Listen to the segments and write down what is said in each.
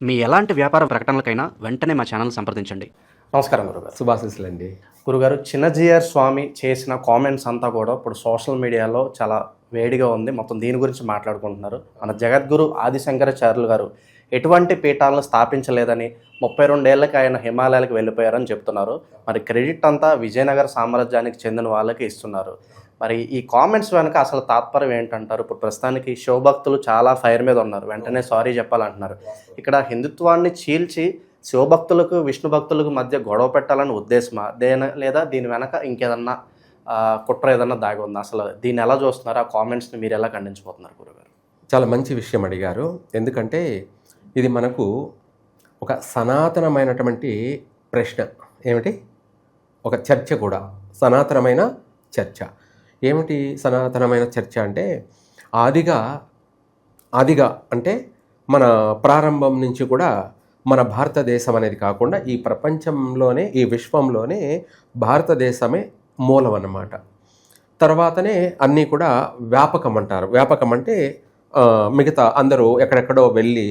మీ ఎలాంటి వ్యాపార ప్రకటనలకైనా వెంటనే మా ఛానల్ సంప్రదించండి. నమస్కారం గురుగారు. శుభాశీస్సులండి. గురుగారు, చిన్నజీఆర్ స్వామి చేసిన కామెంట్స్ అంతా కూడా ఇప్పుడు సోషల్ మీడియాలో చాలా వేడిగా ఉంది. మొత్తం దీని గురించి మాట్లాడుకుంటున్నారు. మన జగద్గురు ఆదిశంకరాచార్యులు గారు ఎటువంటి పీఠాలను స్థాపించలేదని 32 ఏళ్ళకి ఆయన హిమాలయాలకు వెళ్ళిపోయారని చెప్తున్నారు. మరి క్రెడిట్ అంతా విజయనగర సామ్రాజ్యానికి చెందిన వాళ్ళకి ఇస్తున్నారు. మరి ఈ కామెంట్స్ వెనక అసలు తాత్పర్యం ఏంటంటారు? ఇప్పుడు ప్రస్తుతానికి శివభక్తులు చాలా ఫైర్ మీద ఉన్నారు, వెంటనే సారీ చెప్పాలంటున్నారు. ఇక్కడ హిందుత్వాన్ని చీల్చి శివభక్తులకు విష్ణు భక్తులకు మధ్య గొడవ పెట్టాలని ఉద్దేశమా లేదా దీని వెనక ఇంకేదన్నా కుట్ర ఏదన్నా దాగి ఉందా? అసలు దీన్ని ఎలా చూస్తున్నారు? ఆ కామెంట్స్ని మీరు ఎలా ఖండించబోతున్నారు గురుగారు? చాలా మంచి విషయం అడిగారు. ఎందుకంటే ఇది మనకు ఒక సనాతనమైనటువంటి ప్రశ్న. ఏమిటి? ఒక చర్చ కూడా, సనాతనమైన చర్చ. ఏమిటి సనాతనమైన చర్చ అంటే ఆదిగా అంటే మన ప్రారంభం నుంచి కూడా మన భారతదేశం అనేది కాకుండా ఈ ప్రపంచంలోనే, ఈ విశ్వంలోనే భారతదేశమే మూలం అన్నమాట. తర్వాతనే అన్నీ కూడా వ్యాపకం అంటారు. వ్యాపకం అంటే మిగతా అందరూ ఎక్కడెక్కడో వెళ్ళి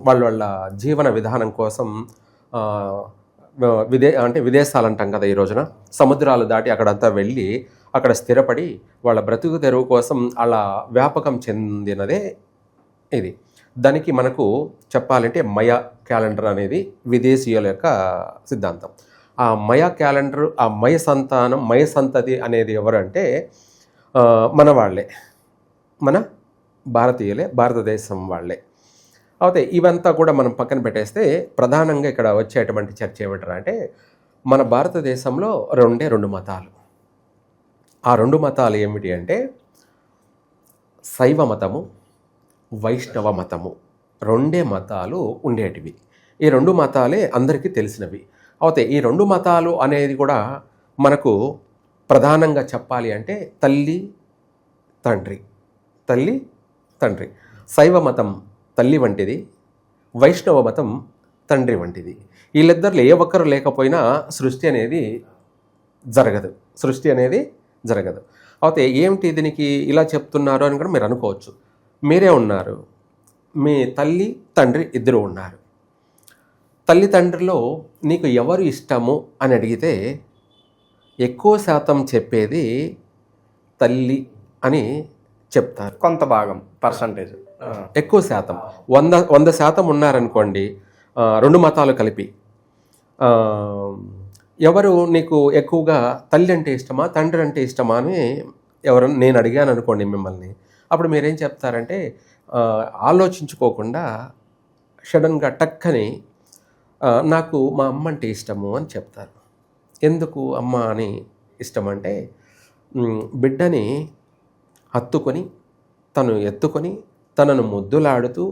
వాళ్ళ జీవన విధానం కోసం విదేశాలు అంటాం కదా ఈ రోజున, సముద్రాలు దాటి అక్కడంతా వెళ్ళి అక్కడ స్థిరపడి వాళ్ళ బ్రతుకు తెరువు కోసం అలా వ్యాపకం చెందినదే ఇది. దానికి మనకు చెప్పాలంటే మయా క్యాలెండర్ అనేది విదేశీయుల యొక్క సిద్ధాంతం. ఆ మయా క్యాలెండర్, ఆ మయ సంతానం, మయ సంతతి అనేది ఎవరంటే మన వాళ్ళే, మన భారతీయులే, భారతదేశం వాళ్ళే. అయితే ఇవంతా కూడా మనం పక్కన పెట్టేస్తే ప్రధానంగా ఇక్కడ వచ్చేటువంటి చర్చ ఏమిటరా అంటే, మన భారతదేశంలో రెండు మతాలు. ఆ 2 మతాలు ఏమిటి అంటే శైవ మతము, వైష్ణవ మతము. 2 మతాలు ఉండేటివి. ఈ 2 మతాలే అందరికీ తెలిసినవి. అయితే ఈ 2 మతాలు అనేది కూడా మనకు ప్రధానంగా చెప్పాలి అంటే తల్లి తండ్రి. శైవ మతం తల్లి వంటిది, వైష్ణవ మతం తండ్రి వంటిది. వీళ్ళిద్దరిలో ఏ ఒక్కరు లేకపోయినా సృష్టి అనేది జరగదు. అయితే ఏమిటి దీనికి ఇలా చెప్తున్నారు అని కూడా మీరు అనుకోవచ్చు. మీరే ఉన్నారు, మీ తల్లి తండ్రి ఇద్దరు ఉన్నారు. తల్లి తండ్రిలో నీకు ఎవరు ఇష్టము అని అడిగితే ఎక్కువ శాతం చెప్పేది తల్లి అని చెప్తారు. కొంత భాగం, పర్సంటేజ్ ఎక్కువ శాతం. 100% ఉన్నారనుకోండి, 2 మతాలు కలిపి, ఎవరు నీకు ఎక్కువగా తల్లి అంటే ఇష్టమా తండ్రి అంటే ఇష్టమా అని ఎవరన్నా నేను అడిగాను అనుకోండి మిమ్మల్ని, అప్పుడు మీరేం చెప్తారంటే ఆలోచించుకోకుండా సడన్గా టక్కని నాకు మా అమ్మ అంటే ఇష్టము అని చెప్తారు. ఎందుకు అమ్మ అని ఇష్టం అంటే, బిడ్డని హత్తుకొని తను ఎత్తుకొని తనను ముద్దులాడుతూ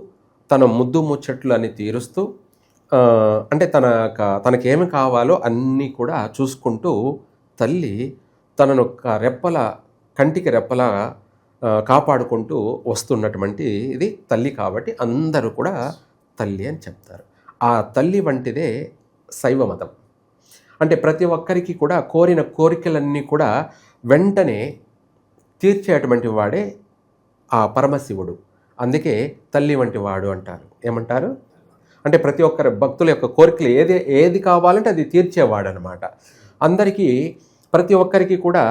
తన ముద్దు ముచ్చట్లు అని తీరుస్తూ, అంటే తనకేమి కావాలో అన్నీ కూడా చూసుకుంటూ తల్లి తనను కంటికి రెప్పలా కాపాడుకుంటూ వస్తున్నటువంటి ఇది తల్లి. కాబట్టి అందరూ కూడా తల్లి అని చెప్తారు. ఆ తల్లి వంటిదే శైవ మతం. అంటే ప్రతి ఒక్కరికి కూడా కోరిన కోరికలన్నీ కూడా వెంటనే తీర్చేటువంటి వాడే ఆ పరమశివుడు. అందుకే తల్లి వంటి వాడు అంటారు. ఏమంటారు అంటే ప్రతి ఒక్కరి భక్తుల యొక్క కోరికలు ఏది కావాలంటే అది తీర్చేవాడు అనమాట. అందరికీ, ప్రతి ఒక్కరికి కూడా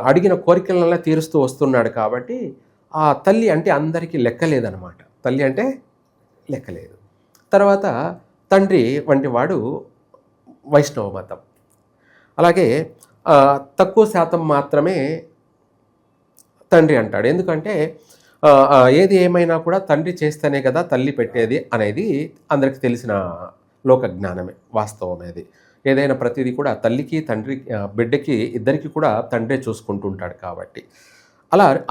అడిగిన కోరికలలా తీరుస్తూ వస్తున్నాడు. కాబట్టి ఆ తల్లి అంటే అందరికీ లెక్కలేదనమాట. తల్లి అంటే లెక్కలేదు. తర్వాత తండ్రి వంటి వాడు వైష్ణవ మతం. అలాగే తక్కువ శాతం మాత్రమే తండ్రి అంటాడు. ఎందుకంటే ఏది ఏమైనా కూడా తండ్రి చేస్తేనే కదా తల్లి పెట్టేది అనేది అందరికీ తెలిసిన లోక జ్ఞానమే, వాస్తవమేది. ఏదైనా ప్రతిదీ కూడా తల్లికి తండ్రి బిడ్డకి ఇద్దరికి కూడా తండ్రే చూసుకుంటూ ఉంటాడు. కాబట్టి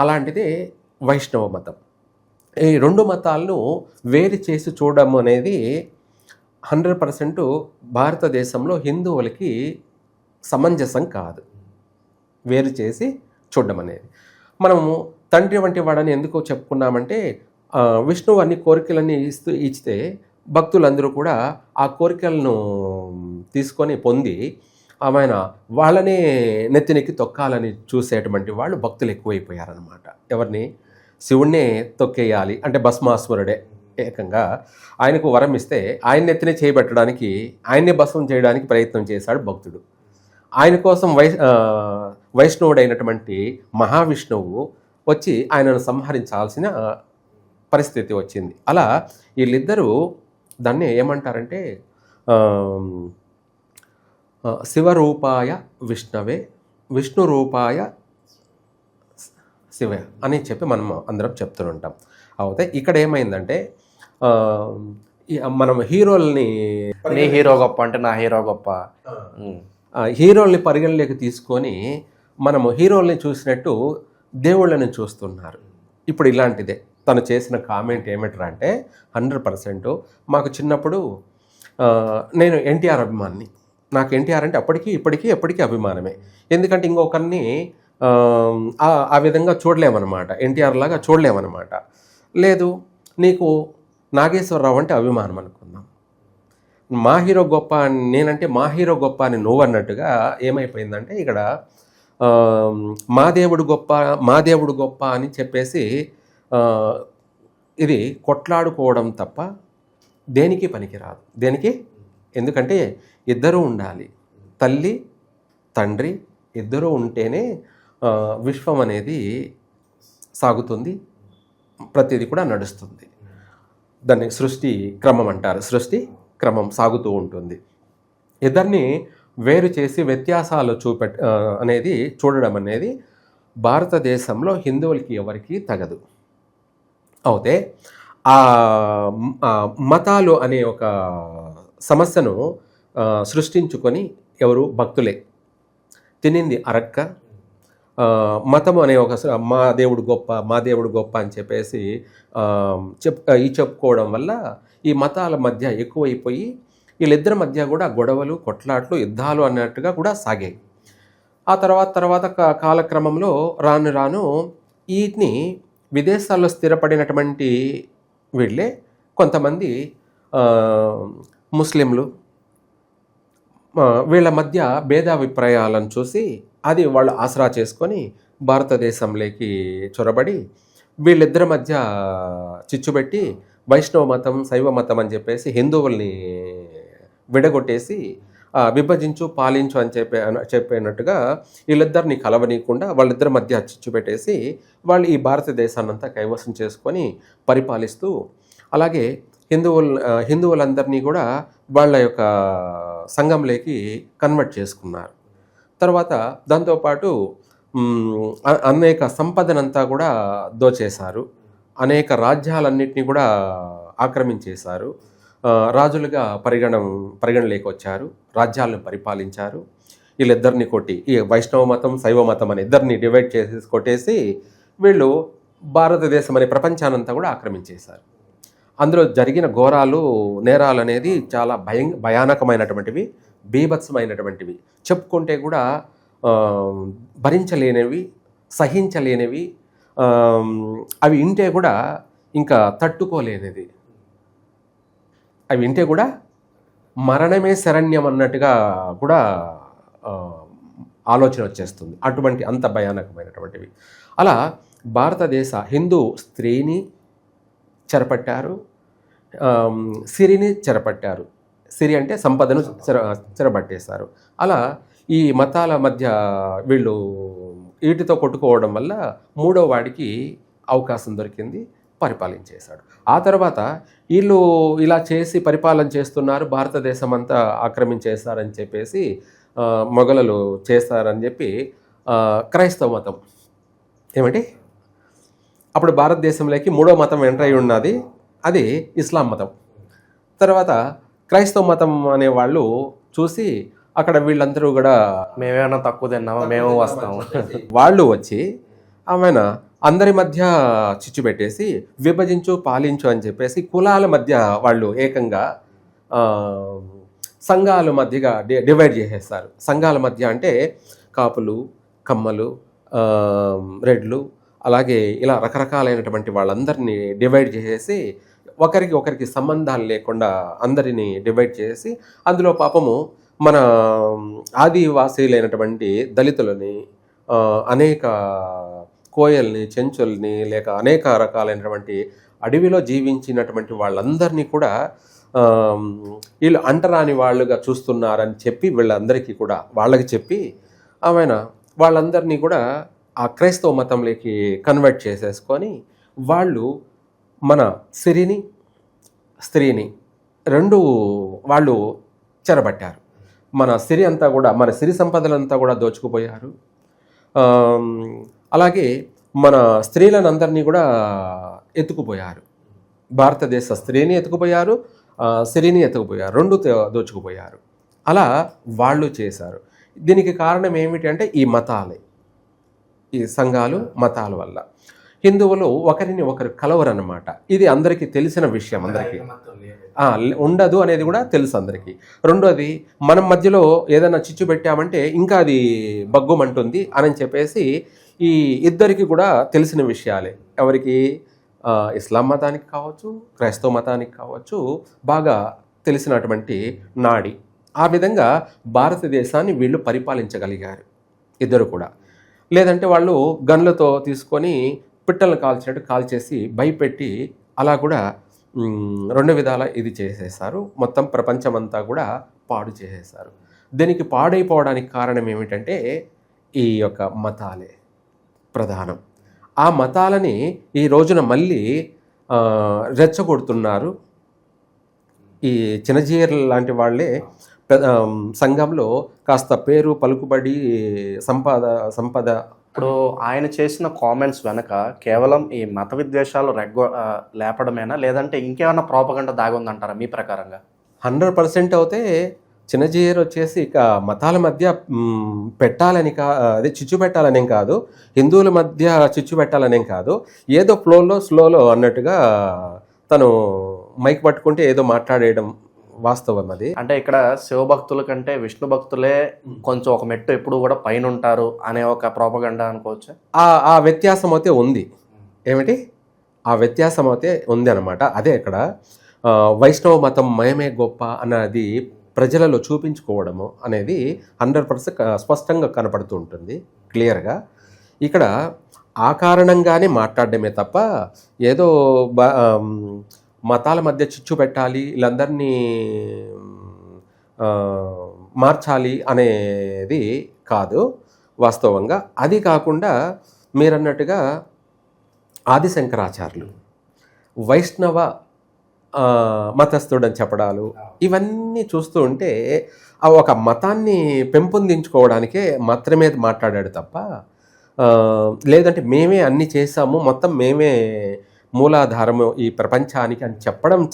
అలాంటిదే వైష్ణవ మతం. ఈ 2 మతాలను వేరు చేసి చూడడం అనేది 100% భారతదేశంలో హిందువులకి సమంజసం కాదు. వేరు చేసి చూడడం అనేది. మనము తండ్రి వంటి వాడని ఎందుకు చెప్పుకున్నామంటే, విష్ణువు అన్ని కోరికలన్నీ ఇచ్చితే భక్తులందరూ కూడా ఆ కోరికలను తీసుకొని పొంది ఆయన వాళ్ళనే నెత్తినెక్కి తొక్కాలని చూసేటువంటి వాళ్ళు భక్తులు ఎక్కువైపోయారనమాట. ఎవరిని? శివుణ్ణే తొక్కేయాలి అంటే భస్మాసురుడే. ఏకంగా ఆయనకు వరం ఇస్తే ఆయన ఎత్తినే చేయబెట్టడానికి ఆయన్ని భస్మం చేయడానికి ప్రయత్నం చేశాడు భక్తుడు. ఆయన కోసం వైష్ణవుడైనటువంటి మహావిష్ణువు వచ్చి ఆయనను సంహరించాల్సిన పరిస్థితి వచ్చింది. అలా వీళ్ళిద్దరూ దాన్ని ఏమంటారంటే శివరూపాయ విష్ణవే విష్ణు రూపాయ శివ అని చెప్పి మనం అందరం చెప్తుంటాం. అయితే ఇక్కడ ఏమైందంటే మనం హీరోల్ని నీ హీరో గొప్ప అంటే నా హీరో గొప్ప, హీరోల్ని పరిగణలోకి తీసుకొని మనము హీరోల్ని చూసినట్టు దేవుళ్ళని చూస్తున్నారు. ఇప్పుడు ఇలాంటిదే తను చేసిన కామెంట్ ఏమిట్రా అంటే 100% మాకు చిన్నప్పుడు నేను ఎన్టీఆర్ అభిమాని, నాకు ఎన్టీఆర్ అంటే అప్పటికి ఇప్పటికీ ఎప్పటికీ అభిమానమే. ఎందుకంటే ఇంకొకరిని ఆ విధంగా చూడలేమన్నమాట, ఎన్టీఆర్ లాగా చూడలేమన్నమాట. లేదు నీకు నాగేశ్వరరావు అంటే అభిమానం అనుకుందాం, మా హీరో గొప్ప నేనంటే మా హీరో గొప్ప అని నువ్వు అన్నట్టుగా ఏమైపోయిందంటే ఇక్కడ మా దేవుడు గొప్ప అని చెప్పేసి ఇది కొట్లాడుకోవడం తప్ప దేనికి పనికిరాదు. దేనికి? ఎందుకంటే ఇద్దరూ ఉండాలి, తల్లి తండ్రి ఇద్దరూ ఉంటేనే విశ్వం అనేది సాగుతుంది, ప్రతిదీ కూడా నడుస్తుంది. దాన్ని సృష్టి క్రమం అంటారు. సృష్టి క్రమం సాగుతూ ఉంటుంది. ఇద్దరిని వేరు చేసి వ్యత్యాసాలు అనేది చూడడం అనేది భారతదేశంలో హిందువులకి ఎవరికి తగదు. అయితే ఆ మతాలు అనే ఒక సమస్యను సృష్టించుకొని ఎవరు భక్తులే తినింది అరక్క మతం అనే ఒక మా దేవుడు గొప్ప అని చెప్పేసి చెప్పుకోవడం వల్ల ఈ మతాల మధ్య ఎక్కువైపోయి వీళ్ళిద్దరి మధ్య కూడా గొడవలు, కొట్లాట్లు, యుద్ధాలు అన్నట్టుగా కూడా సాగాయి. ఆ తర్వాత కాలక్రమంలో రాను వీటిని విదేశాల్లో స్థిరపడినటువంటి వీళ్ళే కొంతమంది ముస్లింలు వీళ్ళ మధ్య భేదాభిప్రాయాలను చూసి అది వాళ్ళు ఆసరా చేసుకొని భారతదేశంలోకి చొరబడి వీళ్ళిద్దరి మధ్య చిచ్చుబెట్టి వైష్ణవ మతం, శైవ మతం అని చెప్పేసి హిందువుల్ని విడగొట్టేసి విభజించు పాలించు అని చెప్పినట్టుగా వీళ్ళిద్దరిని కలవనీయకుండా వాళ్ళిద్దరి మధ్య చిచ్చు పెట్టేసి వాళ్ళు ఈ భారతదేశాన్నంతా కైవసం చేసుకొని పరిపాలిస్తూ అలాగే హిందువులందరినీ కూడా వాళ్ళ యొక్క సంఘంలోకి కన్వర్ట్ చేసుకున్నారు. తర్వాత దాంతోపాటు అనేక సంపదనంతా కూడా దోచేశారు, అనేక రాజ్యాలన్నింటినీ కూడా ఆక్రమించేశారు, రాజులుగా పరిగణలోకి వచ్చారు, రాజ్యాలను పరిపాలించారు. వీళ్ళిద్దరిని కొట్టి ఈ వైష్ణవ మతం, శైవ మతం అని ఇద్దరిని డివైడ్ చేసి కొట్టేసి వీళ్ళు భారతదేశం అనే ప్రపంచానంతా కూడా ఆక్రమించేశారు. అందులో జరిగిన ఘోరాలు, నేరాలు అనేది చాలా భయానకమైనటువంటివి, బీభత్సమైనటువంటివి, చెప్పుకుంటే కూడా భరించలేనివి, సహించలేనివి, అవి వింటే కూడా ఇంకా తట్టుకోలేనిది, అవి వింటే కూడా మరణమే శరణ్యం అన్నట్టుగా కూడా ఆలోచన వచ్చేస్తుంది. అటువంటి అంత భయానకమైనటువంటివి. అలా భారతదేశ హిందూ స్త్రీని చెరపట్టారు, సిరిని చెరపట్టారు. సిరి అంటే సంపదను చెరబట్టేశారు. అలా ఈ మతాల మధ్య వీళ్ళు వీటితో కొట్టుకోవడం వల్ల మూడో వాడికి అవకాశం దొరికింది, పరిపాలించేశాడు. ఆ తర్వాత వీళ్ళు ఇలా చేసి పరిపాలన చేస్తున్నారు, భారతదేశం అంతా ఆక్రమించేస్తారని చెప్పేసి మొఘలులు చేస్తారని చెప్పి క్రైస్తవ మతం ఏమంటే అప్పుడు భారతదేశంలోకి మూడో మతం ఎంటర్ అయి ఉన్నది, అది ఇస్లాం మతం. తర్వాత క్రైస్తవ మతం అనే వాళ్ళు చూసి అక్కడ వీళ్ళందరూ కూడా మేమేమన్నా తక్కువ తిన్నామా, మేము వస్తాము, వాళ్ళు వచ్చి ఆమెన అందరి మధ్య చిచ్చు పెట్టేసి విభజించు పాలించు అని చెప్పేసి కులాల మధ్య వాళ్ళు ఏకంగా సంఘాల మధ్యగా డివైడ్ చేసేస్తారు. సంఘాల మధ్య అంటే కాపులు, కమ్మలు, రెడ్లు, అలాగే ఇలా రకరకాలైనటువంటి వాళ్ళందరినీ డివైడ్ చేసేసి ఒకరికి సంబంధాలు లేకుండా అందరినీ డివైడ్ చేసి అందులో పాపము మన ఆదివాసీలైనటువంటి దళితులని, అనేక కోయల్ని, చెంచుల్ని, లేక అనేక రకాలైనటువంటి అడవిలో జీవించినటువంటి వాళ్ళందరినీ కూడా వీళ్ళు అంటరాని వాళ్ళుగా చూస్తున్నారని చెప్పి వీళ్ళందరికీ కూడా వాళ్ళకి చెప్పి ఆమెన వాళ్ళందరినీ కూడా ఆ క్రైస్తవ మతంలోకి కన్వర్ట్ చేసేసుకొని వాళ్ళు మన సిరిని, స్త్రీని రెండు వాళ్ళు చెరబట్టారు. మన సిరి అంతా కూడా, మన సిరి సంపదలంతా కూడా దోచుకుపోయారు. అలాగే మన స్త్రీలను అందరినీ కూడా ఎత్తుకుపోయారు. భారతదేశ స్త్రీని ఎత్తుకుపోయారు, సిరిని ఎత్తుకుపోయారు, రెండు దోచుకుపోయారు. అలా వాళ్ళు చేశారు. దీనికి కారణం ఏమిటి అంటే ఈ మతాలే, ఈ సంఘాలు, మతాల వల్ల హిందువులు ఒకరిని ఒకరు కలవరన్నమాట. ఇది అందరికీ తెలిసిన విషయం, అందరికీ ఉండదు అనేది కూడా తెలుసు అందరికీ. రెండోది, మనం మధ్యలో ఏదైనా చిచ్చు పెట్టామంటే ఇంకా అది బగ్గుమంటుంది అని చెప్పేసి ఈ ఇద్దరికి కూడా తెలిసిన విషయాలే. ఎవరికి? ఇస్లాం మతానికి కావచ్చు, క్రైస్తవ మతానికి కావచ్చు, బాగా తెలిసినటువంటి నాడి. ఆ విధంగా భారతదేశాన్ని వీళ్ళు పరిపాలించగలిగారు ఇద్దరు కూడా. లేదంటే వాళ్ళు గన్లతో తీసుకొని పిట్టలను కాల్చినట్టు కాల్చేసి భయపెట్టి అలా కూడా రెండు విధాల ఇది చేసేసారు. మొత్తం ప్రపంచమంతా కూడా పాడు చేసేసారు. దీనికి పాడైపోవడానికి కారణం ఏమిటంటే ఈ యొక్క మతాలే ప్రధానం. ఆ మతాలని ఈ రోజున మళ్ళీ రెచ్చగొడుతున్నారు. ఈ చిన్నజీయర్లు లాంటి వాళ్ళే సంఘంలో కాస్త పేరు, పలుకుబడి, సంపద. ఇప్పుడు ఆయన చేసిన కామెంట్స్ వెనక కేవలం ఈ మత విద్వేషాలు లేపడమేనా, లేదంటే ఇంకేమైనా ప్రోపగండా దాగుందంటారా మీ ప్రకారంగా? 100% అయితే చిన్నజీయర్ వచ్చేసి ఇక మతాల మధ్య పెట్టాలని అదే చిచ్చు పెట్టాలనేం కాదు, హిందువుల మధ్య చిచ్చు పెట్టాలనేం కాదు, ఏదో స్లోలో అన్నట్టుగా తను మైక్ పట్టుకుంటే ఏదో మాట్లాడేయడం వాస్తవం అది. అంటే ఇక్కడ శివభక్తుల కంటే విష్ణు భక్తులే కొంచెం ఒక మెట్టు ఎప్పుడు కూడా పైన ఉంటారు అనే ఒక ప్రోపగండా అనుకోవచ్చు. ఆ వ్యత్యాసం అయితే ఉంది. ఏమిటి? ఆ వ్యత్యాసం అయితే ఉంది అనమాట. అదే ఇక్కడ వైష్ణవ మతం మయమే గొప్ప అన్నది ప్రజలలో చూపించుకోవడము అనేది 100% స్పష్టంగా కనపడుతూ ఉంటుంది క్లియర్గా. ఇక్కడ ఆ కారణంగానే మాట్లాడడమే తప్ప ఏదో మతాల మధ్య చిచ్చు పెట్టాలి, వీళ్ళందరినీ మార్చాలి అనేది కాదు వాస్తవంగా. అది కాకుండా మీరన్నట్టుగా ఆదిశంకరాచార్యులు వైష్ణవ మతస్థుడని చెప్పడాలు ఇవన్నీ చూస్తూ ఉంటే ఒక మతాన్ని పెంపొందించుకోవడానికే మాత్రమే మాట్లాడాడు తప్ప, లేదంటే మేమే అన్నీ చేసాము, మొత్తం మేమే మూలాధారము ఈ ప్రపంచానికి అని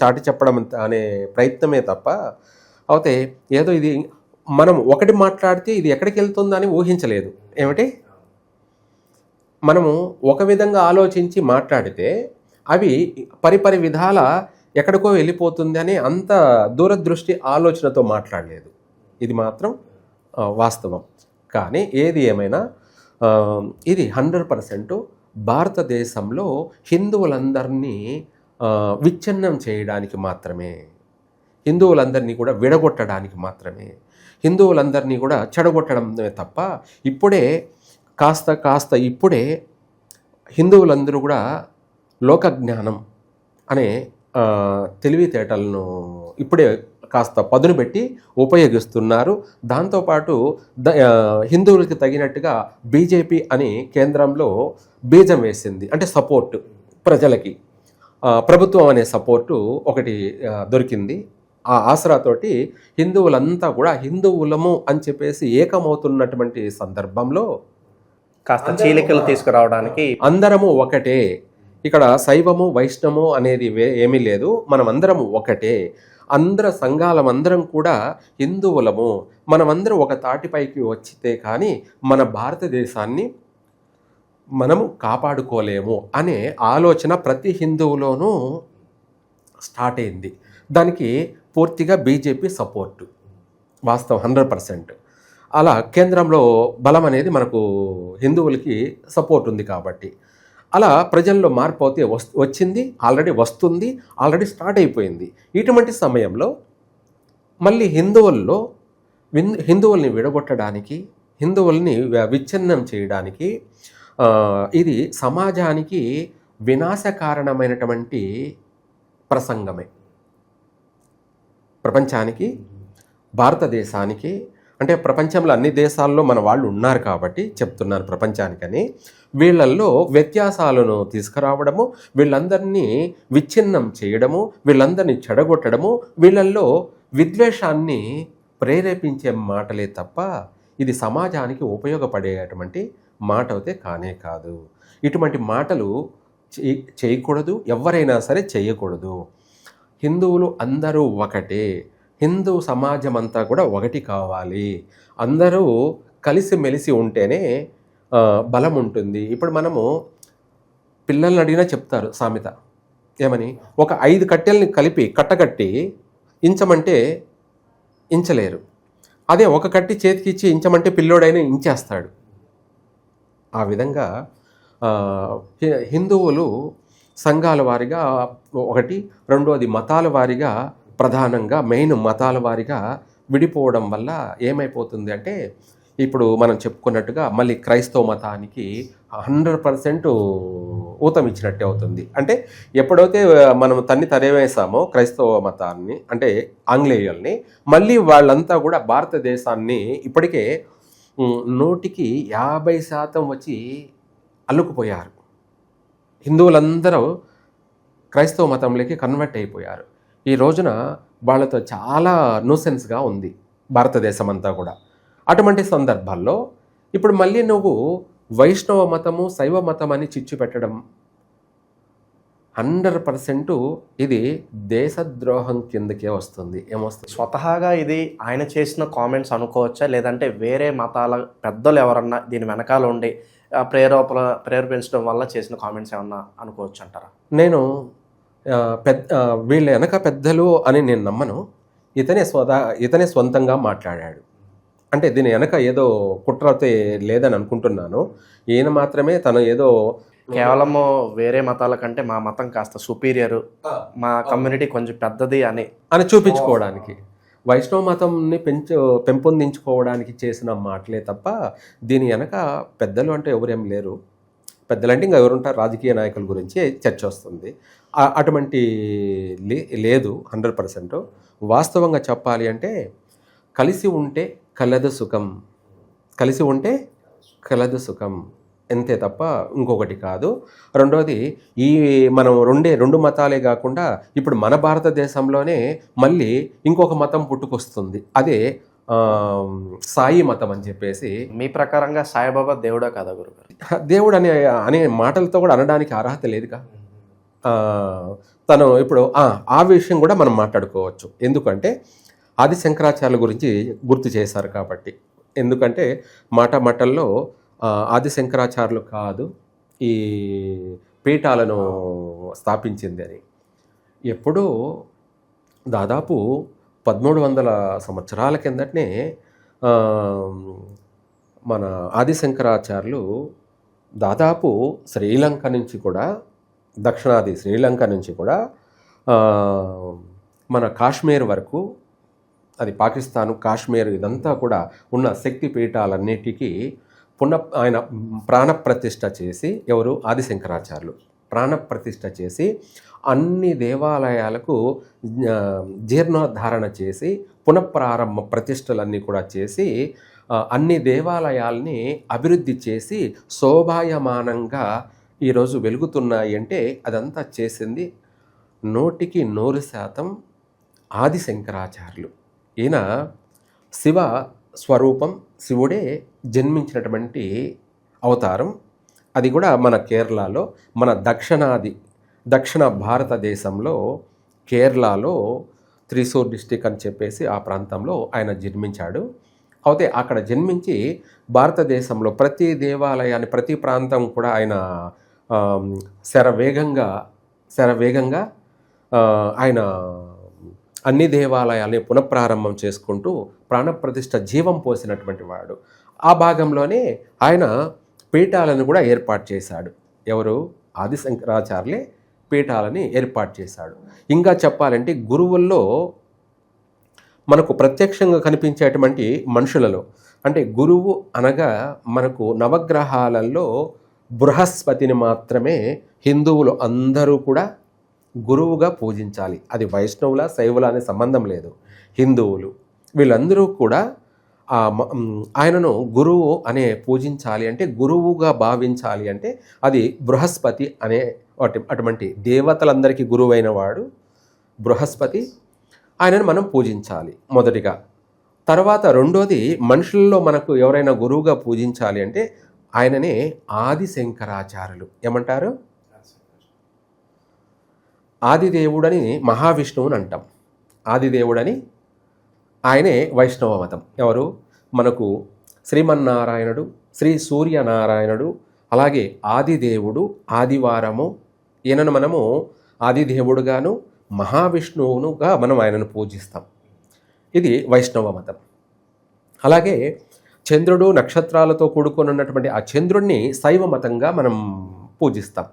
చాటి చెప్పడం అనే ప్రయత్నమే తప్ప, అయితే ఏదో ఇది మనం ఒకటి మాట్లాడితే ఇది ఎక్కడికి వెళ్తుందని ఊహించలేదు. ఏమిటి? మనము ఒక విధంగా ఆలోచించి మాట్లాడితే అవి పరిపరి విధాల ఎక్కడికో వెళ్ళిపోతుంది అని అంత దూరదృష్టి ఆలోచనతో మాట్లాడలేదు. ఇది మాత్రం వాస్తవం. కానీ ఏది ఏమైనా ఇది 100% భారతదేశంలో హిందువులందరినీ విచ్ఛిన్నం చేయడానికి మాత్రమే, హిందువులందరినీ కూడా విడగొట్టడానికి మాత్రమే, హిందువులందరినీ కూడా చెడగొట్టడమే తప్ప ఇప్పుడే కాస్త ఇప్పుడే హిందువులందరూ కూడా లోకజ్ఞానం అనే తెలివితేటలను ఇప్పుడే కాస్త పదును పెట్టి ఉపయోగిస్తున్నారు. దాంతోపాటు హిందువులకి తగినట్టుగా బీజేపీ అని కేంద్రంలో బీజం వేసింది. అంటే సపోర్టు ప్రజలకి, ప్రభుత్వం అనే సపోర్టు ఒకటి దొరికింది. ఆ ఆసరాతోటి హిందువులంతా కూడా హిందువులము అని చెప్పేసి ఏకమవుతున్నటువంటి సందర్భంలో కాస్త చీలికలు తీసుకురావడానికి అందరము ఒకటే. ఇక్కడ శైవము వైష్ణవము అనేది ఏమీ లేదు, మనం అందరము ఒకటే, సంఘాలమందరం కూడా హిందువులము, మనమందరం ఒక తాటిపైకి వచ్చితే కానీ మన భారతదేశాన్ని మనము కాపాడుకోలేము అనే ఆలోచన ప్రతి హిందువులోనూ స్టార్ట్ అయింది. దానికి పూర్తిగా బీజేపీ సపోర్టు వాస్తవం 100%. అలా కేంద్రంలో బలం అనేది మనకు హిందువులకి సపోర్ట్ ఉంది కాబట్టి అలా ప్రజల్లో మార్పు అయితే వచ్చింది, ఆల్రెడీ వస్తుంది, ఆల్రెడీ స్టార్ట్ అయిపోయింది. ఇటువంటి సమయంలో మళ్ళీ హిందువుల్ని విడగొట్టడానికి, హిందువుల్ని విచ్ఛిన్నం చేయడానికి ఇది సమాజానికి వినాశకారణమైనటువంటి ప్రసంగమే. ప్రపంచానికి, భారతదేశానికి, అంటే ప్రపంచంలో అన్ని దేశాల్లో మన వాళ్ళు ఉన్నారు కాబట్టి చెప్తున్నాను ప్రపంచానికని, వీళ్ళల్లో వ్యత్యాసాలను తీసుకురావడము, వీళ్ళందరినీ విచ్ఛిన్నం చేయడము, వీళ్ళందరినీ చెడగొట్టడము, వీళ్ళల్లో విద్వేషాన్ని ప్రేరేపించే మాటలే తప్ప ఇది సమాజానికి ఉపయోగపడేటువంటి మాట అయితే కానే కాదు. ఇటువంటి మాటలు చేయకూడదు, ఎవరైనా సరే చేయకూడదు. హిందువులు అందరూ ఒకటే, హిందూ సమాజం అంతా కూడా ఒకటి కావాలి, అందరూ కలిసిమెలిసి ఉంటేనే బలం ఉంటుంది. ఇప్పుడు మనము పిల్లల్ని అడిగినా చెప్తారు సామెత, ఏమని, ఒక 5 కట్టెల్ని కలిపి కట్టకట్టి ఇంచమంటే ఇంచలేరు, అదే ఒక కట్టి చేతికి ఇచ్చి ఇంచమంటే పిల్లోడైనా ఇంచేస్తాడు. ఆ విధంగా హిందువులు సంఘాల వారిగా ఒకటి, రెండోది మతాల వారిగా, ప్రధానంగా మెయిన్ మతాల వారిగా విడిపోవడం వల్ల ఏమైపోతుంది అంటే, ఇప్పుడు మనం చెప్పుకున్నట్టుగా మళ్ళీ క్రైస్తవ మతానికి 100% ఊతం ఇచ్చినట్టే అవుతుంది. అంటే ఎప్పుడైతే మనం తరివేసామో క్రైస్తవ మతాన్ని, అంటే ఆంగ్లేయుల్ని, మళ్ళీ వాళ్ళంతా కూడా భారతదేశాన్ని ఇప్పటికే 100కి 50% వచ్చి అల్లుకుపోయారు. హిందువులందరూ క్రైస్తవ మతంలోకి కన్వర్ట్ అయిపోయారు. ఈ రోజున వాళ్ళతో చాలా న్యూసెన్స్గా ఉంది భారతదేశం అంతా కూడా. అటువంటి సందర్భాల్లో ఇప్పుడు మళ్ళీ నువ్వు వైష్ణవ మతము, శైవ మతం అని చిచ్చు పెట్టడం 100% ఇది దేశద్రోహం కిందకే వస్తుంది. ఏమొస్తుంది? స్వతహాగా ఇది ఆయన చేసిన కామెంట్స్ అనుకోవచ్చా, లేదంటే వేరే మతాల పెద్దలు ఎవరన్నా దీని వెనకాల ఉండి ప్రేరేపించడం వల్ల చేసిన కామెంట్స్ ఏమన్నా అనుకోవచ్చు అంటారా? నేను వీళ్ళ వెనక పెద్దలు అని నేను నమ్మను. ఇతనే సొంతంగా మాట్లాడాడు. అంటే దీని వెనక ఏదో కుట్రతే లేదని అనుకుంటున్నాను. ఈయన మాత్రమే తను ఏదో కేవలము వేరే మతాల కంటే మా మతం కాస్త సుపీరియర్, మా కమ్యూనిటీ కొంచెం పెద్దది అని చూపించుకోవడానికి, వైష్ణవ మతంని పెంపొందించుకోవడానికి చేసిన మాటలే తప్ప దీని వెనక పెద్దలు అంటే ఎవరేం లేరు. పెద్దలంటే ఇంకా ఎవరుంటారు, రాజకీయ నాయకుల గురించి చర్చ వస్తుంది. అటువంటి లేదు 100%. వాస్తవంగా చెప్పాలి అంటే కలిసి ఉంటే కలదు సుఖం, కలిసి ఉంటే కలదు సుఖం, అంతే తప్ప ఇంకొకటి కాదు. రెండోది, ఈ మనం రెండు మతాలే కాకుండా ఇప్పుడు మన భారతదేశంలోనే మళ్ళీ ఇంకొక మతం పుట్టుకొస్తుంది. అదే సాయి మతం అని చెప్పేసి. మీ ప్రకారంగా సాయిబాబా దేవుడా కాదా గురుగారు? దేవుడు అనే మాటలతో కూడా అనడానికి అర్హత లేదుగా. తను ఇప్పుడు ఆ విషయం కూడా మనం మాట్లాడుకోవచ్చు. ఎందుకంటే ఆది శంకరాచార్యుల గురించి గుర్తు చేశారు కాబట్టి. ఎందుకంటే మాటల్లో ఆది శంకరాచార్యులు కాదు ఈ పీఠాలను స్థాపించింది అని. ఎప్పుడూ దాదాపు 1300 సంవత్సరాల కిందటనే మన ఆది శంకరాచార్యులు దాదాపు శ్రీలంక నుంచి కూడా, దక్షిణాది శ్రీలంక నుంచి కూడా మన కాశ్మీర్ వరకు, అది పాకిస్తాను, కాశ్మీర్, ఇదంతా కూడా ఉన్న శక్తి పీఠాలన్నిటికీ ఆయన ప్రాణప్రతిష్ఠ చేసి, ఎవరు? ఆది శంకరాచార్యులు ప్రాణప్రతిష్ఠ చేసి అన్ని దేవాలయాలకు జీర్ణోద్ధారణ చేసి పునఃప్రారంభ ప్రతిష్టలన్నీ కూడా చేసి అన్ని దేవాలయాల్ని అభివృద్ధి చేసి శోభాయమానంగా ఈరోజు వెలుగుతున్నాయి. అంటే అదంతా చేసింది 100% ఆది శంకరాచార్యులు. ఈయన శివ స్వరూపం, శివుడే జన్మించినటువంటి అవతారం. అది కూడా మన కేరళలో, మన దక్షిణ భారతదేశంలో కేరళలో త్రిశూర్ డిస్టిక్ అని చెప్పేసి ఆ ప్రాంతంలో ఆయన జన్మించాడు. అయితే అక్కడ జన్మించి భారతదేశంలో ప్రతి దేవాలయాన్ని, ప్రతి ప్రాంతం కూడా ఆయన శరవేగంగా ఆయన అన్ని దేవాలయాల్ని పునఃప్రారంభం చేసుకుంటూ ప్రాణప్రతిష్ఠ జీవం పోసినటువంటి వాడు. ఆ భాగంలోనే ఆయన పీఠాలను కూడా ఏర్పాటు చేశాడు. ఎవరు? ఆది శంకరాచార్యులే పీఠాలని ఏర్పాటు చేశాడు. ఇంకా చెప్పాలంటే గురువుల్లో మనకు ప్రత్యక్షంగా కనిపించేటువంటి మనుషులలో, అంటే గురువు అనగా మనకు నవగ్రహాలలో బృహస్పతిని మాత్రమే హిందువులు అందరూ కూడా గురువుగా పూజించాలి. అది వైష్ణవుల శైవుల అనే సంబంధం లేదు. హిందువులు వీళ్ళందరూ కూడా ఆయనను గురువు అనే పూజించాలి అంటే, గురువుగా భావించాలి అంటే అది బృహస్పతి అనే అటువంటి దేవతలందరికీ గురువైన వాడు బృహస్పతి. ఆయనను మనం పూజించాలి మొదటిగా. తర్వాత రెండోది, మనుషుల్లో మనకు ఎవరైనా గురువుగా పూజించాలి అంటే ఆయననే ఆది శంకరాచార్యులు. ఏమంటారు? ఆదిదేవుడని మహావిష్ణువుని అంటాం. ఆదిదేవుడని ఆయనే వైష్ణవ మతం. ఎవరు? మనకు శ్రీమన్నారాయణుడు, శ్రీ సూర్యనారాయణుడు, అలాగే ఆదిదేవుడు, ఆదివారము. ఈయనను మనము ఆదిదేవుడుగాను మహావిష్ణువునుగా మనం ఆయనను పూజిస్తాం. ఇది వైష్ణవ మతం. అలాగే చంద్రుడు నక్షత్రాలతో కూడుకొని ఉన్నటువంటి ఆ చంద్రుడిని శైవ మతంగా మనం పూజిస్తాం.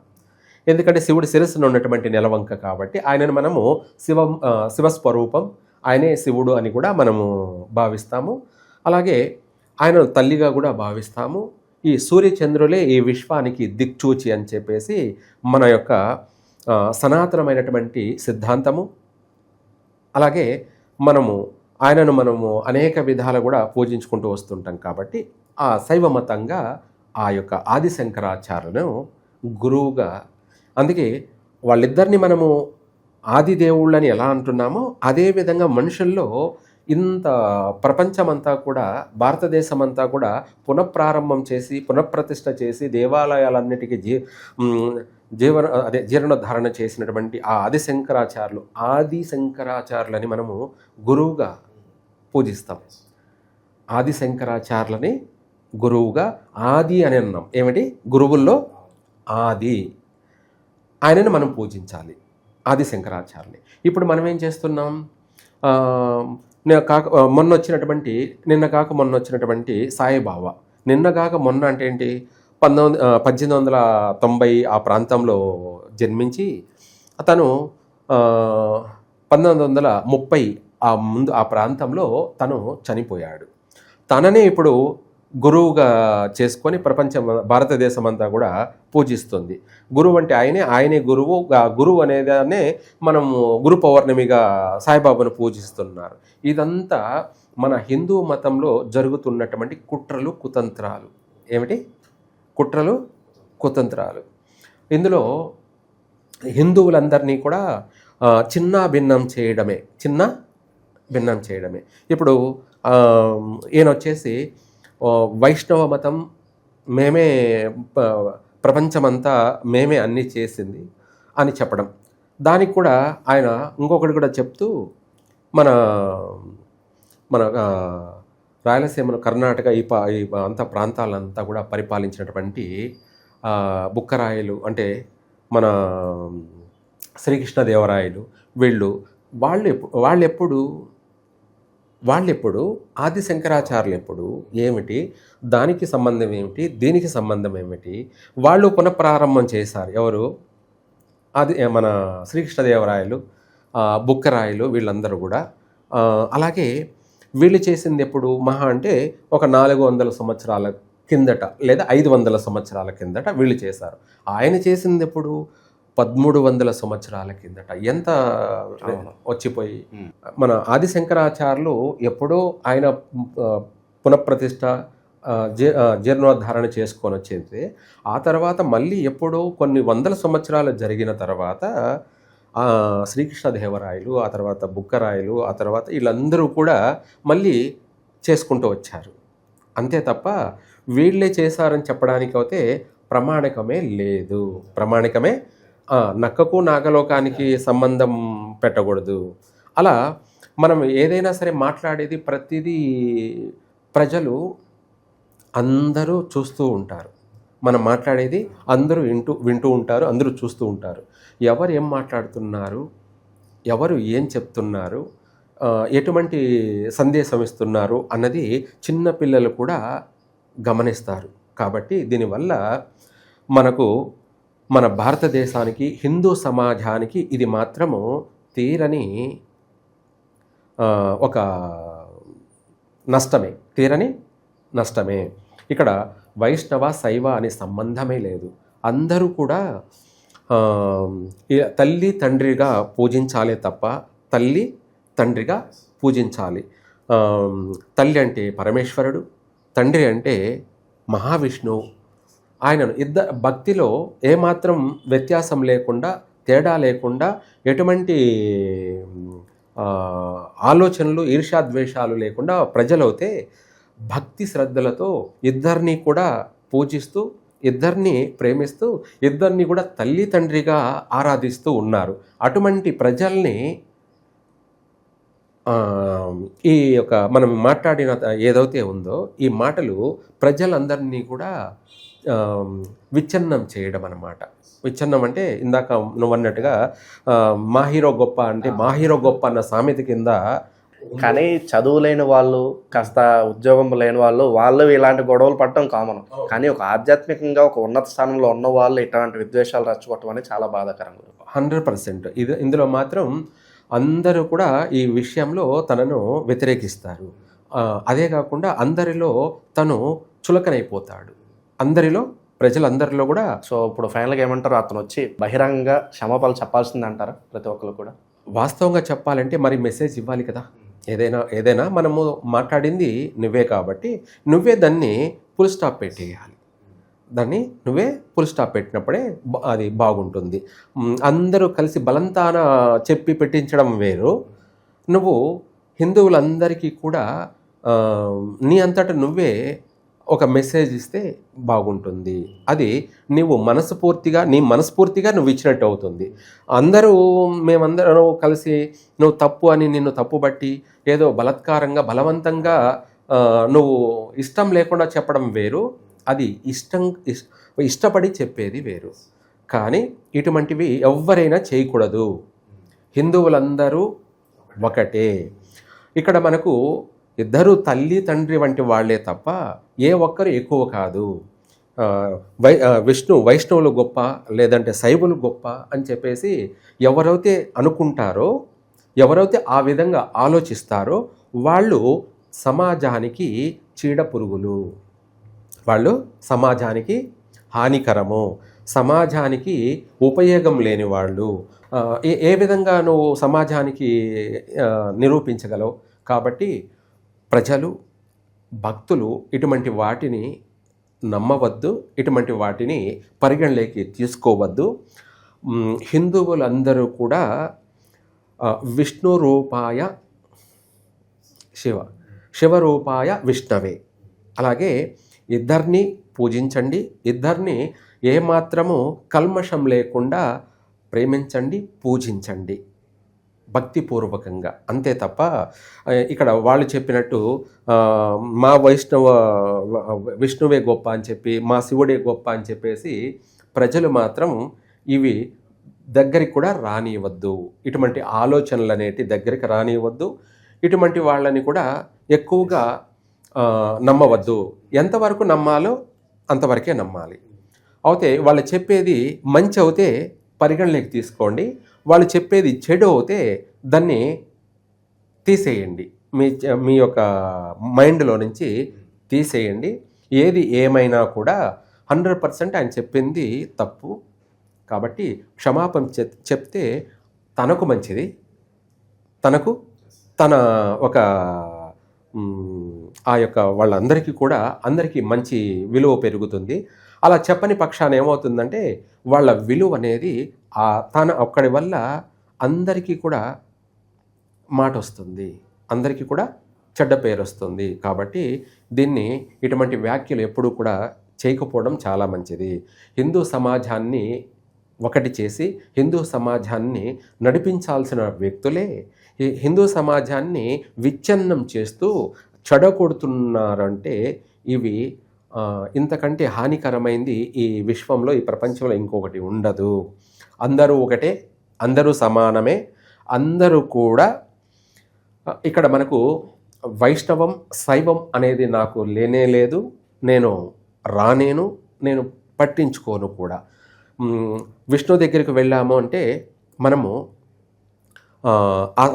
ఎందుకంటే శివుడి శిరస్సును ఉన్నటువంటి నెలవంక కాబట్టి ఆయనను మనము శివస్వరూపం, ఆయనే శివుడు అని కూడా మనము భావిస్తాము. అలాగే ఆయనను తల్లిగా కూడా భావిస్తాము. ఈ సూర్యచంద్రులే ఈ విశ్వానికి దిక్చూచి అని చెప్పేసి మన యొక్క సనాతనమైనటువంటి సిద్ధాంతము. అలాగే మనము మనము అనేక విధాలు కూడా పూజించుకుంటూ వస్తుంటాం కాబట్టి ఆ శైవ మతంగా ఆ యొక్క ఆది శంకరాచార్యులను గురువుగా, అందుకే వాళ్ళిద్దరిని మనము ఆదిదేవుళ్ళని ఎలా అంటున్నామో అదేవిధంగా మనుషుల్లో ఇంత ప్రపంచమంతా కూడా, భారతదేశం అంతా కూడా పునఃప్రారంభం చేసి పునఃప్రతిష్ఠ చేసి దేవాలయాలన్నిటికీ జీర్ణోద్ధారణ చేసినటువంటి ఆ ఆది శంకరాచార్యులని మనము గురువుగా పూజిస్తాం. ఆది శంకరాచార్యులని గురువుగా ఆది అని అన్నాం. ఏమిటి? గురువుల్లో ఆది, ఆయనను మనం పూజించాలి, ఆది శంకరాచార్యుని. ఇప్పుడు మనం ఏం చేస్తున్నాం? నిన్న కాక మొన్న వచ్చినటువంటి సాయిబాబా, నిన్న కాక మొన్న అంటే ఏంటి, 1890 ఆ ప్రాంతంలో జన్మించి అతను 1930 ఆ ప్రాంతంలో తను చనిపోయాడు. తననే ఇప్పుడు గురువుగా చేసుకొని భారతదేశం అంతా కూడా పూజిస్తుంది. గురువు అంటే ఆయనే గురువు. గురువు అనేదాన్నే మనము గురు పౌర్ణమిగా సాయిబాబాను పూజిస్తున్నారు. ఇదంతా మన హిందూ మతంలో జరుగుతున్నటువంటి కుట్రలు కుతంత్రాలు. ఏమిటి? కుట్రలు కుతంత్రాలు. ఇందులో హిందువులందరినీ కూడా చిన్న భిన్నం చేయడమే. ఇప్పుడు ఈయన వచ్చేసి వైష్ణవ మతం మేమే, ప్రపంచమంతా మేమే అన్నీ చేసింది అని చెప్పడం. దానికి కూడా ఆయన ఇంకొకటి కూడా చెప్తూ మన రాయలసీమను, కర్ణాటక ఈ అంత ప్రాంతాలంతా కూడా పరిపాలించినటువంటి బుక్కరాయలు అంటే మన శ్రీకృష్ణదేవరాయలు, వాళ్ళెప్పుడు ఆది శంకరాచార్యులు ఎప్పుడు, ఏమిటి, దానికి సంబంధం ఏమిటి, దీనికి సంబంధం ఏమిటి, వాళ్ళు పునఃప్రారంభం చేశారు. ఎవరు? మన శ్రీకృష్ణదేవరాయలు, బుక్కరాయలు, వీళ్ళందరూ కూడా. అలాగే వీళ్ళు చేసింది ఎప్పుడు? మహా అంటే ఒక 400 సంవత్సరాల కిందట లేదా 500 సంవత్సరాల కిందట వీళ్ళు చేశారు. ఆయన చేసింది ఎప్పుడు? 1300 సంవత్సరాల కిందట. ఎంత వచ్చిపోయి. మన ఆది శంకరాచార్యులు ఎప్పుడో ఆయన పునఃప్రతిష్ఠ జీర్ణోద్ధారణ చేసుకొని వచ్చేది. ఆ తర్వాత మళ్ళీ ఎప్పుడో కొన్ని వందల సంవత్సరాలు జరిగిన తర్వాత శ్రీకృష్ణదేవరాయలు, ఆ తర్వాత బుక్కరాయలు, ఆ తర్వాత వీళ్ళందరూ కూడా మళ్ళీ చేసుకుంటూ వచ్చారు. అంతే తప్ప వీళ్ళే చేశారని చెప్పడానికి అయితే ప్రామాణికమే లేదు. నక్కకు నాగలోకానికి సంబంధం పెట్టకూడదు. అలా మనం ఏదైనా సరే మాట్లాడేది ప్రతిదీ ప్రజలు అందరూ చూస్తూ ఉంటారు. మనం మాట్లాడేది అందరూ వింటూ ఉంటారు, అందరూ చూస్తూ ఉంటారు. ఎవరు ఏం మాట్లాడుతున్నారు, ఎవరు ఏం చెప్తున్నారు, ఎటువంటి సందేశం ఇస్తున్నారు అన్నది చిన్నపిల్లలు కూడా గమనిస్తారు. కాబట్టి దీనివల్ల మన భారతదేశానికి, హిందూ సమాజానికి ఇది మాత్రము తీరని ఒక నష్టమే. ఇక్కడ వైష్ణవ శైవ అనే సంబంధమే లేదు. అందరూ కూడా తల్లి తండ్రిగా పూజించాలే తప్ప తల్లి తండ్రిగా పూజించాలి. తల్లి అంటే పరమేశ్వరుడు, తండ్రి అంటే మహావిష్ణువు. ఆయనను భక్తిలో ఏమాత్రం వ్యత్యాసం లేకుండా, తేడా లేకుండా, ఎటువంటి ఆలోచనలు ఈర్ష్యాద్వేషాలు లేకుండా ప్రజలైతే భక్తి శ్రద్ధలతో ఇద్దరిని కూడా పూజిస్తూ, ఇద్దరిని ప్రేమిస్తూ, ఇద్దరిని కూడా తల్లి తండ్రిగా ఆరాధిస్తూ ఉన్నారు. అటువంటి ప్రజల్ని ఈ యొక్క మనం మాట్లాడిన ఏదైతే ఉందో ఈ మాటలు ప్రజలందరినీ కూడా విచ్ఛిన్నం చేయడం అన్నమాట. విచ్ఛిన్నం అంటే ఇందాక నువ్వు అన్నట్టుగా మా హీరో గొప్ప అంటే మా హీరో గొప్ప అన్న సామెత కింద. కానీ చదువు లేని వాళ్ళు, కాస్త ఉద్యోగం లేని వాళ్ళు ఇలాంటి గొడవలు పడటం కామన్. కానీ ఒక ఆధ్యాత్మికంగా ఒక ఉన్నత స్థానంలో ఉన్న వాళ్ళు ఇట్లాంటి విద్వేషాలు రచ్చగొట్టడం అనేది చాలా బాధాకరంగా. 100% ఇందులో మాత్రం అందరూ కూడా ఈ విషయంలో తనను వ్యతిరేకిస్తారు. అదే కాకుండా అందరిలో తను చులకనైపోతాడు. అందరిలో ప్రజలందరిలో కూడా. సో ఇప్పుడు ఫైనల్గా ఏమంటారు, అతను వచ్చి బహిరంగంగా క్షమాపణలు చెప్పాల్సింది అంటారా ప్రతి ఒక్కరు కూడా? వాస్తవంగా చెప్పాలంటే మరి మెసేజ్ ఇవ్వాలి కదా. ఏదైనా మనము మాట్లాడింది నువ్వే కాబట్టి నువ్వే దాన్ని ఫుల్ స్టాప్ పెట్టేయాలి. దాన్ని నువ్వే ఫుల్ స్టాప్ పెట్టినప్పుడే అది బాగుంటుంది. అందరూ కలిసి బలంతాన చెప్పి పెట్టించడం వేరు. నువ్వు హిందువులందరికీ కూడా నీ అంతటా నువ్వే ఒక మెసేజ్ ఇస్తే బాగుంటుంది. అది నువ్వు మనస్ఫూర్తిగా నువ్వు ఇచ్చినట్టు అవుతుంది. మేమందరం కలిసి నువ్వు తప్పు అని నిన్ను తప్పుబట్టి ఏదో బలవంతంగా నువ్వు ఇష్టం లేకుండా చెప్పడం వేరు. అది ఇష్టపడి చెప్పేది వేరు. కానీ ఇటువంటివి ఎవ్వరైనా చేయకూడదు. హిందువులందరూ ఒకటే. ఇక్కడ మనకు ఇద్దరు తల్లి తండ్రి వంటి వాళ్లే తప్ప ఏ ఒక్కరు ఎక్కువ కాదు. వైష్ణవులు గొప్ప లేదంటే శైవులు గొప్ప అని చెప్పేసి ఎవరైతే అనుకుంటారో, ఎవరైతే ఆ విధంగా ఆలోచిస్తారో వాళ్ళు సమాజానికి చీడ పురుగులు, వాళ్ళు సమాజానికి హానికరము, సమాజానికి ఉపయోగం లేని వాళ్ళు. ఏ విధంగా నువ్వు సమాజానికి నిరూపించగలవు? కాబట్టి ప్రజలు, భక్తులు ఇటువంటి వాటిని నమ్మవద్దు, ఇటువంటి వాటిని పరిగణలోకి తీసుకోవద్దు. హిందువులందరూ కూడా విష్ణు రూపాయ శివరూపాయ విష్ణవే. అలాగే ఇద్దరిని పూజించండి, ఇద్దరిని ఏమాత్రము కల్మషం లేకుండా ప్రేమించండి, పూజించండి భక్తిపూర్వకంగా. అంతే తప్ప ఇక్కడ వాళ్ళు చెప్పినట్టు మా విష్ణువే గొప్ప అని చెప్పి, మా శివుడే గొప్ప అని చెప్పేసి ప్రజలు మాత్రం ఇవి దగ్గరికి కూడా రానివ్వద్దు. ఇటువంటి ఆలోచనలు అనేటి దగ్గరికి రానివ్వద్దు. ఇటువంటి వాళ్ళని కూడా ఎక్కువగా నమ్మవద్దు. ఎంతవరకు నమ్మాలో అంతవరకే నమ్మాలి. అయితే వాళ్ళు చెప్పేది మంచి అవుతే పరిగణలోకి తీసుకోండి, వాళ్ళు చెప్పేది చెడు అవుతే దాన్ని తీసేయండి, మీ యొక్క మైండ్లో నుంచి తీసేయండి. ఏది ఏమైనా కూడా 100% ఆయన చెప్పింది తప్పు. కాబట్టి క్షమాపణ చెప్తే తనకు మంచిది, తన ఒక ఆ యొక్క వాళ్ళందరికీ కూడా అందరికీ మంచి విలువ పెరుగుతుంది. అలా చెప్పని పక్షాన ఏమవుతుందంటే వాళ్ళ విలువ అనేది తన ఒక్కడి వల్ల అందరికీ కూడా మాట వస్తుంది, అందరికీ కూడా చెడ్డ పేరు వస్తుంది. కాబట్టి ఇటువంటి వ్యాఖ్యలు ఎప్పుడూ కూడా చేయకపోవడం చాలా మంచిది. హిందూ సమాజాన్ని ఒకటి చేసి హిందూ సమాజాన్ని నడిపించాల్సిన వ్యక్తులే ఈ హిందూ సమాజాన్ని విచ్ఛిన్నం చేస్తూ చెడగొడుతున్నారంటే ఇవి ఇంతకంటే హానికరమైంది ఈ విశ్వంలో, ఈ ప్రపంచంలో ఇంకొకటి ఉండదు. అందరూ ఒకటే, అందరూ సమానమే, అందరూ కూడా. ఇక్కడ మనకు వైష్ణవం శైవం అనేది నాకు లేనే లేదు, నేను పట్టించుకోను కూడా. విష్ణు దగ్గరికి వెళ్ళాము అంటే మనము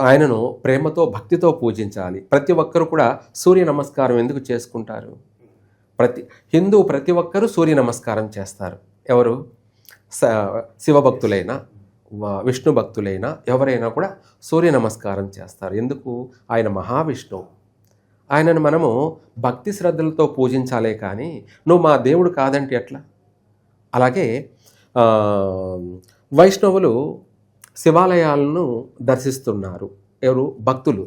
ఆయనను ప్రేమతో భక్తితో పూజించాలి. ప్రతి ఒక్కరు కూడా సూర్య నమస్కారం ఎందుకు చేసుకుంటారు? హిందూ ప్రతి ఒక్కరూ సూర్య నమస్కారం చేస్తారు. ఎవరు? శివభక్తులైనా విష్ణు భక్తులైనా ఎవరైనా కూడా సూర్య నమస్కారం చేస్తారు. ఎందుకు? ఆయన మహావిష్ణువు. ఆయనను మనము భక్తి శ్రద్ధలతో పూజించాలే కానీ నువ్వు మా దేవుడు కాదంటే ఎట్లా? అలాగే వైష్ణవులు శివాలయాలను దర్శిస్తున్నారు. ఎవరు? భక్తులు.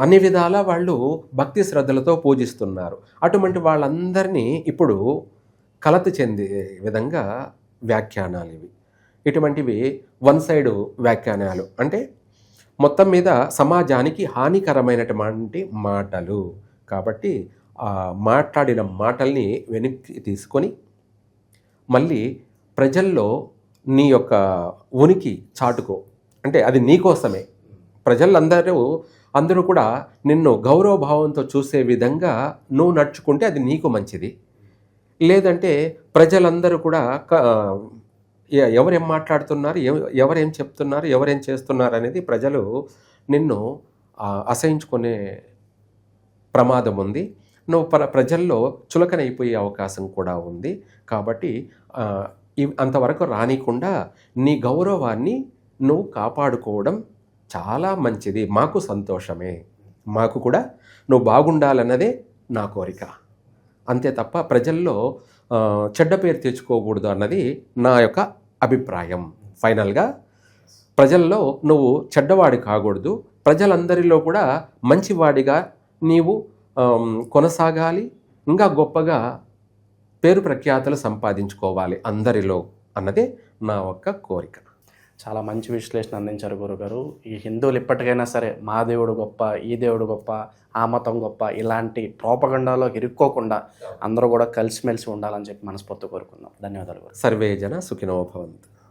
అన్ని విధాల వాళ్ళు భక్తి శ్రద్ధలతో పూజిస్తున్నారు. అటువంటి వాళ్ళందరినీ ఇప్పుడు కలత చెందే విధంగా వ్యాఖ్యానాలు ఇవి. ఇటువంటివి వన్ సైడ్ వ్యాఖ్యానాలు, అంటే మొత్తం మీద సమాజానికి హానికరమైనటువంటి మాటలు. కాబట్టి మాట్లాడిన మాటల్ని వెనక్కి తీసుకొని మళ్ళీ ప్రజల్లో నీ యొక్క ఉనికి చాటుకో. అంటే అది నీకోసమే. అందరూ కూడా నిన్ను గౌరవభావంతో చూసే విధంగా నువ్వు నడుచుకుంటే అది నీకు మంచిది. లేదంటే ప్రజలందరూ కూడా ఎవరేం మాట్లాడుతున్నారు, ఎవరేం చెప్తున్నారు, ఎవరేం చేస్తున్నారు అనేది ప్రజలు నిన్ను అసహించుకునే ప్రమాదం ఉంది. నువ్వు ప్రజల్లో చులకనైపోయే అవకాశం కూడా ఉంది. కాబట్టి అంతవరకు రానికుండా నీ గౌరవాన్ని నువ్వు కాపాడుకోవడం చాలా మంచిది. మాకు సంతోషమే, మాకు కూడా నువ్వు బాగుండాలన్నదే నా కోరిక. అంతే తప్ప ప్రజల్లో చెడ్డ పేరు తెచ్చుకోకూడదు అన్నది నా యొక్క అభిప్రాయం. ఫైనల్గా ప్రజల్లో నువ్వు చెడ్డవాడి కాకూడదు, ప్రజలందరిలో కూడా మంచివాడిగా నీవు కొనసాగాలి, ఇంకా గొప్పగా పేరు ప్రఖ్యాతలు సంపాదించుకోవాలి అందరిలో అన్నదే నా యొక్క కోరిక. చాలా మంచి విశ్లేషణ అందించారు గురుగారు. ఈ హిందువులు ఇప్పటికైనా సరే మా దేవుడు గొప్ప, ఈ దేవుడు గొప్ప, ఆ మతం గొప్ప, ఇలాంటి ప్రోపగండాలో ఇరుక్కోకుండా అందరూ కూడా కలిసిమెలిసి ఉండాలని చెప్పి మనస్ఫూర్తి కోరుకుందాం. ధన్యవాదాలు. సర్వే జన సుఖినో భవంతు.